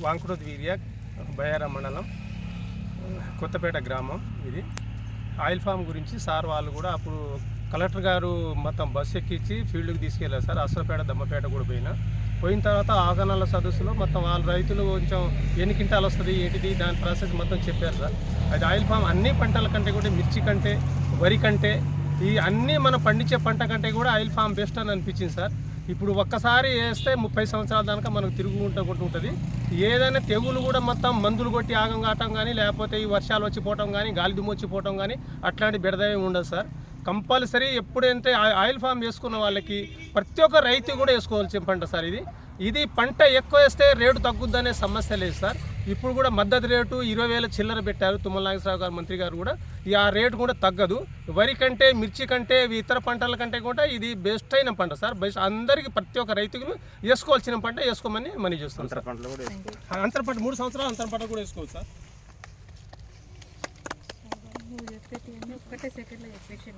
వాంకుడుద్ వీర్య బయారా మండలం కొత్తపేట గ్రామం. ఇది ఆయిల్ ఫామ్ గురించి సార్ వాళ్ళు కూడా అప్పుడు కలెక్టర్ గారు మొత్తం బస్సు ఎక్కించి ఫీల్డ్కి తీసుకెళ్ళారు సార్. అసలపేట దమ్మపేట కూడా పోయిన తర్వాత ఆగనాల సదస్సులో మొత్తం వాళ్ళ రైతులు కొంచెం ఎన్ని క్వింటాలు వస్తుంది ఏంటిది దాని ప్రాసెస్ మొత్తం చెప్పారు సార్. అది ఆయిల్ ఫామ్ అన్ని పంటల కంటే కూడా మిర్చి కంటే వరి కంటే ఈ అన్నీ మనం పండించే పంట కంటే కూడా ఆయిల్ ఫామ్ బెస్ట్ అని అనిపించింది సార్. ఇప్పుడు ఒక్కసారి వేస్తే 30 సంవత్సరాల దాకా మనకు తిరుగుకుంటూ ఉంటుంది. ఏదైనా తెగులు కూడా మొత్తం మందులు కొట్టి ఆగం కావటం కానీ లేకపోతే ఈ వర్షాలు వచ్చిపోవటం కానీ గాలి దుమ్ము వచ్చిపోవటం కానీ అట్లాంటి బెడదేమీ ఉండదు సార్. కంపల్సరీ ఎప్పుడైతే ఆయిల్ ఫామ్ వేసుకున్న వాళ్ళకి ప్రతి ఒక్క రైతు కూడా వేసుకోవాల్సిన పంట సార్. ఇది పంట ఎక్కువ వేస్తే రేటు తగ్గుద్దనే సమస్య లేదు సార్. ఇప్పుడు కూడా మద్దతు రేటు 20,000 చిల్లర పెట్టారు తుమ్మల నాగేశ్వరరావు గారు మంత్రి గారు కూడా. ఆ రేటు కూడా తగ్గదు. వరి కంటే మిర్చి కంటే ఇతర పంటల కంటే కూడా ఇది బెస్ట్ అయిన పంట సార్. బెస్ట్ అందరికీ ప్రతి ఒక్క రైతుకు వేసుకోవాల్సిన పంట వేసుకోమని మనం చేస్తాం సార్. అంతర పంట 3 సంవత్సరాలు అంతర పంట కూడా వేసుకోవచ్చు సార్. ఒకటే సెకండ్లో చెప్పేసి